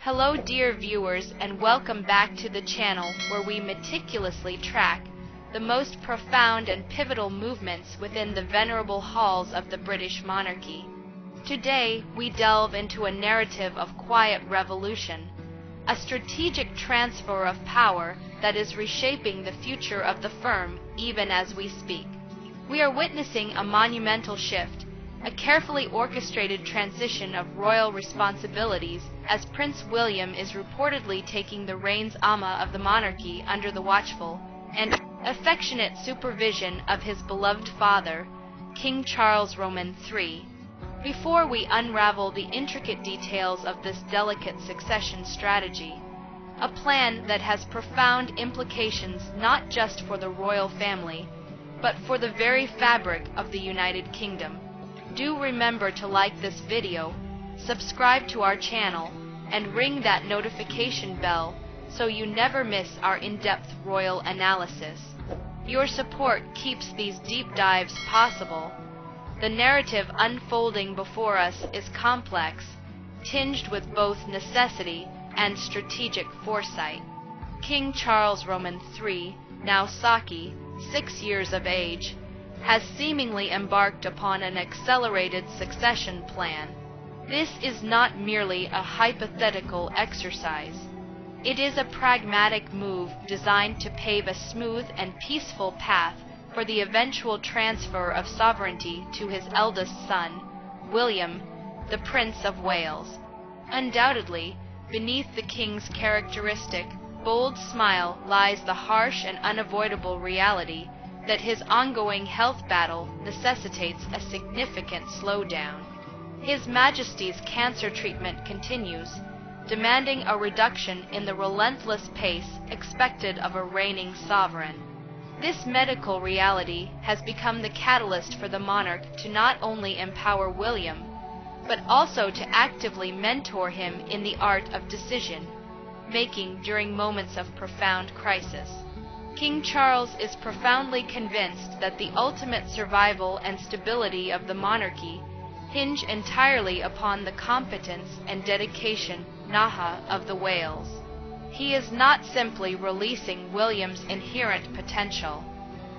Hello dear viewers, and welcome back to the channel where we meticulously track the most profound and pivotal movements within the venerable halls of the British monarchy. Today we delve into a narrative of quiet revolution, a strategic transfer of power that is reshaping the future of the firm even as we speak. We are witnessing a monumental shift, a carefully orchestrated transition of royal responsibilities as Prince William is reportedly taking the reins of the monarchy under the watchful and affectionate supervision of his beloved father, King Charles Roman III. Before we unravel the intricate details of this delicate succession strategy, a plan that has profound implications not just for the royal family, but for the very fabric of the United Kingdom. Do remember to like this video, subscribe to our channel, and ring that notification bell so you never miss our in-depth royal analysis. Your support keeps these deep dives possible. The narrative unfolding before us is complex, tinged with both necessity and strategic foresight. King Charles Roman III, now Saki, 6 years of age, has seemingly embarked upon an accelerated succession plan. This is not merely a hypothetical exercise. It is a pragmatic move designed to pave a smooth and peaceful path for the eventual transfer of sovereignty to his eldest son, William, the Prince of Wales. Undoubtedly, beneath the king's characteristic, bold smile lies the harsh and unavoidable reality that his ongoing health battle necessitates a significant slowdown. His Majesty's cancer treatment continues, demanding a reduction in the relentless pace expected of a reigning sovereign. This medical reality has become the catalyst for the monarch to not only empower William, but also to actively mentor him in the art of decision-making during moments of profound crisis. King Charles is profoundly convinced that the ultimate survival and stability of the monarchy hinge entirely upon the competence and dedication of the Wales. He is not simply releasing William's inherent potential.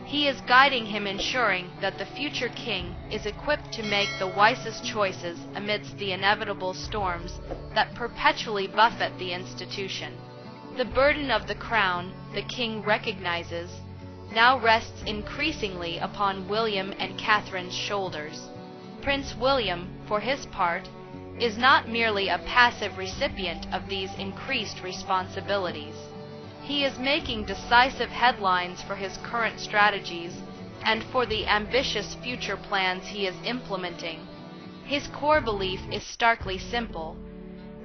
He is guiding him, ensuring that the future king is equipped to make the wisest choices amidst the inevitable storms that perpetually buffet the institution. The burden of the crown, the king recognizes, now rests increasingly upon William and Catherine's shoulders. Prince William, for his part, is not merely a passive recipient of these increased responsibilities. He is making decisive headlines for his current strategies and for the ambitious future plans he is implementing. His core belief is starkly simple.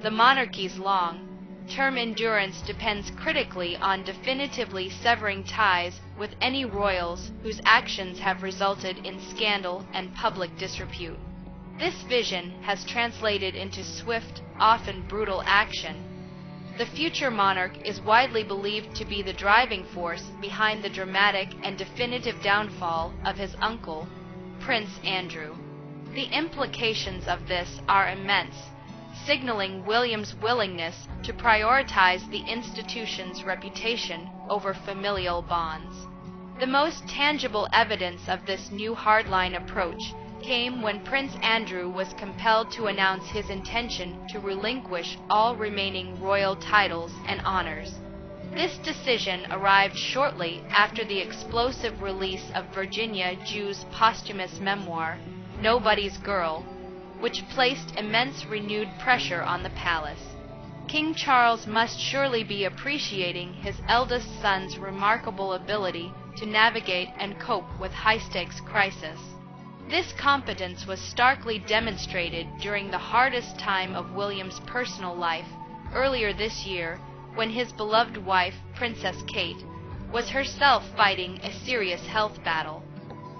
The monarchy's long-term endurance depends critically on definitively severing ties with any royals whose actions have resulted in scandal and public disrepute. This vision has translated into swift, often brutal action. The future monarch is widely believed to be the driving force behind the dramatic and definitive downfall of his uncle, Prince Andrew. The implications of this are immense, signaling William's willingness to prioritize the institution's reputation over familial bonds. The most tangible evidence of this new hardline approach came when Prince Andrew was compelled to announce his intention to relinquish all remaining royal titles and honors. This decision arrived shortly after the explosive release of Virginia Jew's posthumous memoir, Nobody's Girl, which placed immense renewed pressure on the palace. King Charles must surely be appreciating his eldest son's remarkable ability to navigate and cope with high-stakes crisis. This competence was starkly demonstrated during the hardest time of William's personal life earlier this year, when his beloved wife, Princess Kate, was herself fighting a serious health battle.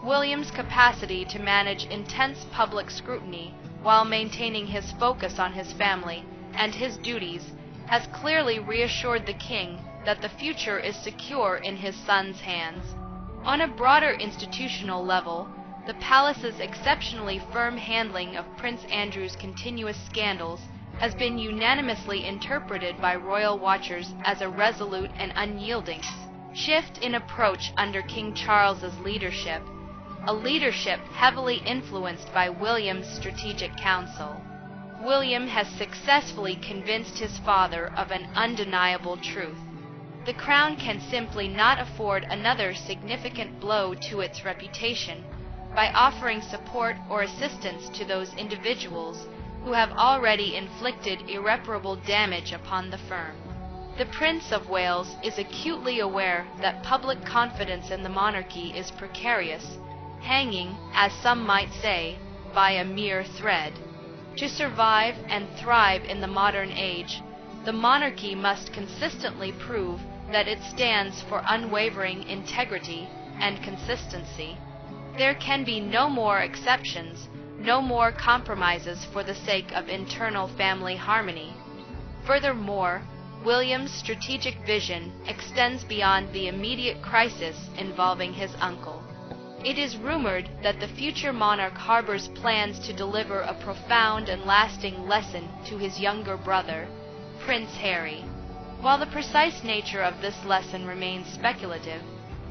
William's capacity to manage intense public scrutiny while maintaining his focus on his family and his duties has clearly reassured the king that the future is secure in his son's hands. On a broader institutional level, the palace's exceptionally firm handling of Prince Andrew's continuous scandals has been unanimously interpreted by royal watchers as a resolute and unyielding shift in approach under King Charles's leadership, a leadership heavily influenced by William's strategic counsel. William has successfully convinced his father of an undeniable truth. The crown can simply not afford another significant blow to its reputation by offering support or assistance to those individuals who have already inflicted irreparable damage upon the firm. The Prince of Wales is acutely aware that public confidence in the monarchy is precarious, hanging, as some might say, by a mere thread. To survive and thrive in the modern age, the monarchy must consistently prove that it stands for unwavering integrity and consistency. There can be no more exceptions, no more compromises for the sake of internal family harmony. Furthermore, William's strategic vision extends beyond the immediate crisis involving his uncle. It is rumored that the future monarch harbors plans to deliver a profound and lasting lesson to his younger brother, Prince Harry. While the precise nature of this lesson remains speculative,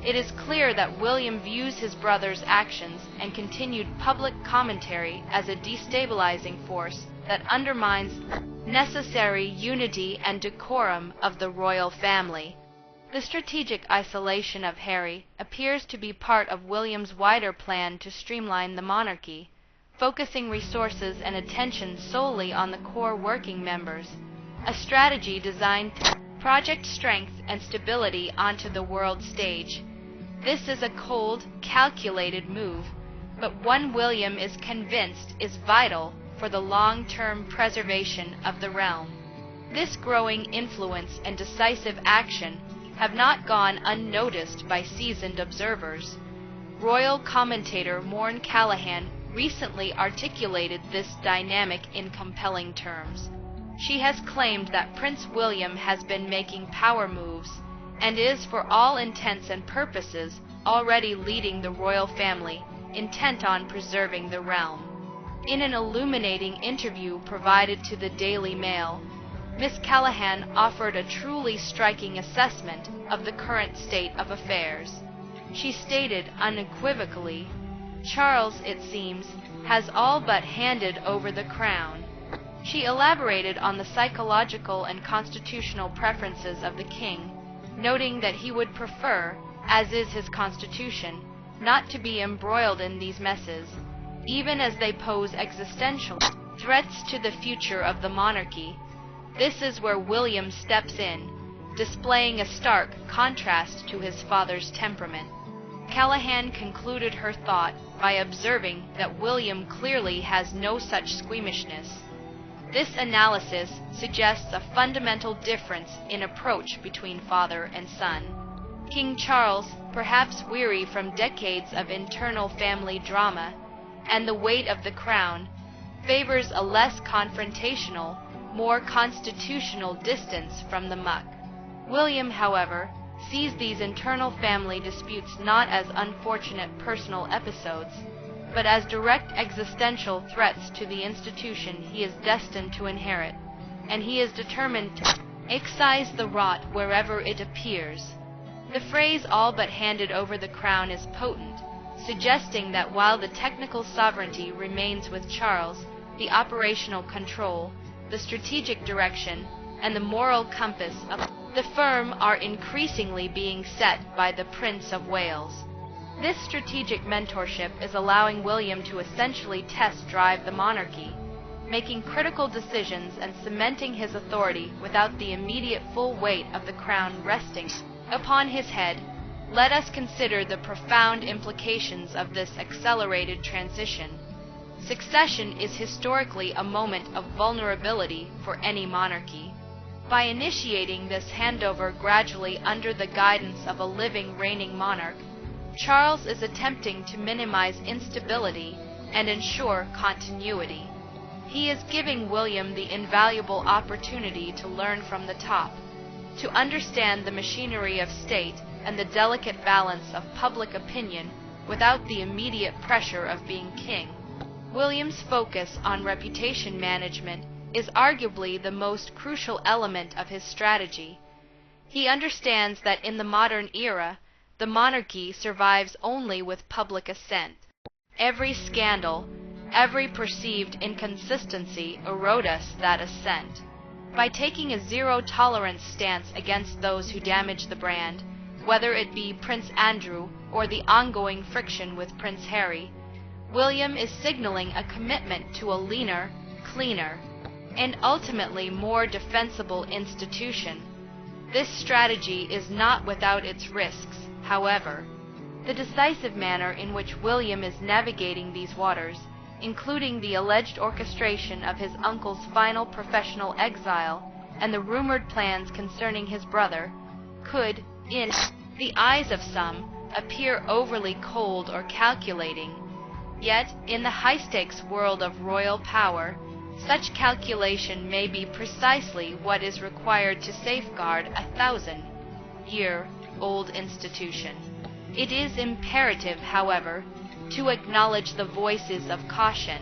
it is clear that William views his brother's actions and continued public commentary as a destabilizing force that undermines necessary unity and decorum of the royal family. The strategic isolation of Harry appears to be part of William's wider plan to streamline the monarchy, focusing resources and attention solely on the core working members, a strategy designed to project strength and stability onto the world stage. This is a cold, calculated move, but one William is convinced is vital for the long-term preservation of the realm. This growing influence and decisive action have not gone unnoticed by seasoned observers. Royal commentator Morn Callahan recently articulated this dynamic in compelling terms. She has claimed that Prince William has been making power moves and is, for all intents and purposes, already leading the royal family, intent on preserving the realm. In an illuminating interview provided to the Daily Mail, Miss Callahan offered a truly striking assessment of the current state of affairs. She stated unequivocally, "Charles, it seems, has all but handed over the crown." She elaborated on the psychological and constitutional preferences of the king, noting that he would prefer, as is his constitution, not to be embroiled in these messes, even as they pose existential threats to the future of the monarchy. This is where William steps in, displaying a stark contrast to his father's temperament. Callahan concluded her thought by observing that William clearly has no such squeamishness. This analysis suggests a fundamental difference in approach between father and son. King Charles, perhaps weary from decades of internal family drama and the weight of the crown, favors a less confrontational, more constitutional distance from the muck. William, however, sees these internal family disputes not as unfortunate personal episodes, but as direct existential threats to the institution he is destined to inherit, and he is determined to excise the rot wherever it appears. The phrase "all but handed over the crown" is potent, suggesting that while the technical sovereignty remains with Charles, the operational control, the strategic direction, and the moral compass of the firm are increasingly being set by the Prince of Wales. This strategic mentorship is allowing William to essentially test-drive the monarchy, making critical decisions and cementing his authority without the immediate full weight of the crown resting upon his head. Let us consider the profound implications of this accelerated transition. Succession is historically a moment of vulnerability for any monarchy. By initiating this handover gradually under the guidance of a living reigning monarch, Charles is attempting to minimize instability and ensure continuity. He is giving William the invaluable opportunity to learn from the top, to understand the machinery of state and the delicate balance of public opinion without the immediate pressure of being king. William's focus on reputation management is arguably the most crucial element of his strategy. He understands that in the modern era, the monarchy survives only with public assent. Every scandal, every perceived inconsistency erodes that assent. By taking a zero-tolerance stance against those who damage the brand, whether it be Prince Andrew or the ongoing friction with Prince Harry, William is signaling a commitment to a leaner, cleaner, and ultimately more defensible institution. This strategy is not without its risks, however. The decisive manner in which William is navigating these waters, including the alleged orchestration of his uncle's final professional exile and the rumored plans concerning his brother, could, in the eyes of some, appear overly cold or calculating. Yet, in the high-stakes world of royal power, such calculation may be precisely what is required to safeguard a 1,000-year-old institution. It is imperative, however, to acknowledge the voices of caution.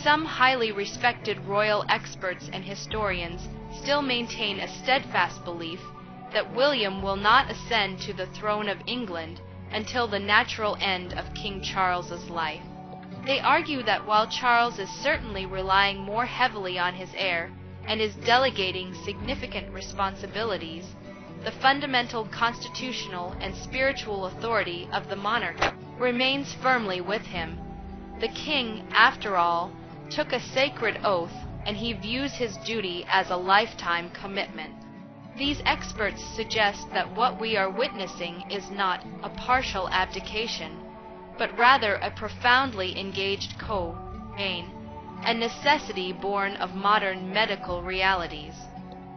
Some highly respected royal experts and historians still maintain a steadfast belief that William will not ascend to the throne of England until the natural end of King Charles's life. They argue that while Charles is certainly relying more heavily on his heir and is delegating significant responsibilities, the fundamental constitutional and spiritual authority of the monarch remains firmly with him. The king, after all, took a sacred oath, and he views his duty as a lifetime commitment. These experts suggest that what we are witnessing is not a partial abdication, but rather a profoundly engaged co-reign, a necessity born of modern medical realities.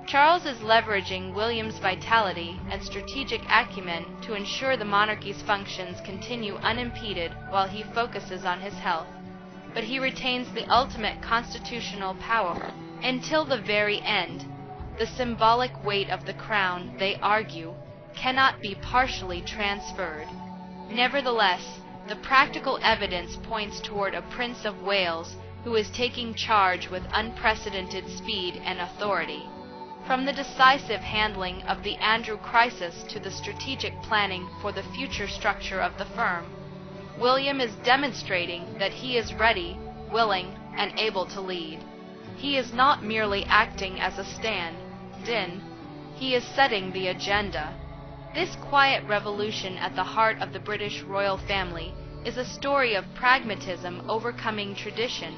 Charles is leveraging William's vitality and strategic acumen to ensure the monarchy's functions continue unimpeded while he focuses on his health, but he retains the ultimate constitutional power until the very end. The symbolic weight of the crown, they argue, cannot be partially transferred. Nevertheless, the practical evidence points toward a Prince of Wales who is taking charge with unprecedented speed and authority. From the decisive handling of the Andrew crisis to the strategic planning for the future structure of the firm, William is demonstrating that he is ready, willing, and able to lead. He is not merely acting as a stand-in, he is setting the agenda. This quiet revolution at the heart of the British royal family is a story of pragmatism overcoming tradition,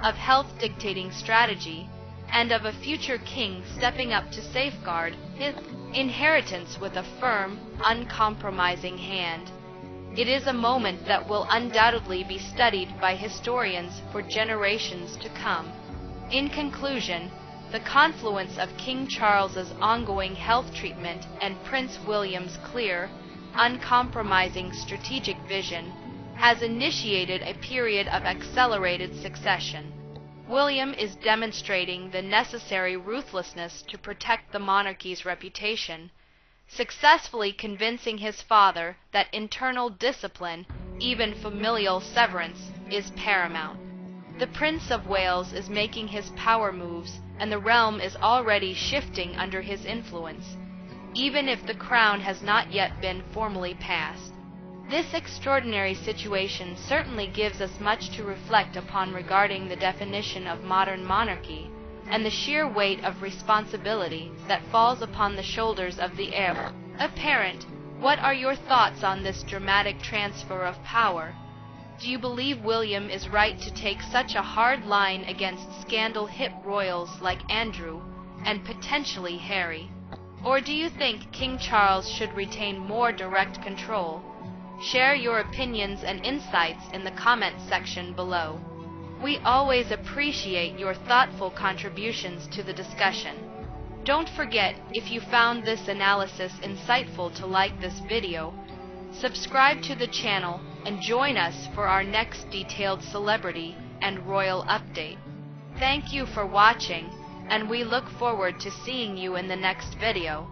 of health dictating strategy, and of a future king stepping up to safeguard his inheritance with a firm, uncompromising hand. It is a moment that will undoubtedly be studied by historians for generations to come. In conclusion, the confluence of King Charles's ongoing health treatment and Prince William's clear, uncompromising strategic vision has initiated a period of accelerated succession. William is demonstrating the necessary ruthlessness to protect the monarchy's reputation, successfully convincing his father that internal discipline, even familial severance, is paramount. The Prince of Wales is making his power moves, and the realm is already shifting under his influence, even if the crown has not yet been formally passed. This extraordinary situation certainly gives us much to reflect upon regarding the definition of modern monarchy and the sheer weight of responsibility that falls upon the shoulders of the heir apparent. What are your thoughts on this dramatic transfer of power? Do you believe William is right to take such a hard line against scandal-hit royals like Andrew and potentially Harry? Or do you think King Charles should retain more direct control? Share your opinions and insights in the comments section below. We always appreciate your thoughtful contributions to the discussion. Don't forget, if you found this analysis insightful, to like this video, subscribe to the channel, and join us for our next detailed celebrity and royal update. Thank you for watching, and we look forward to seeing you in the next video.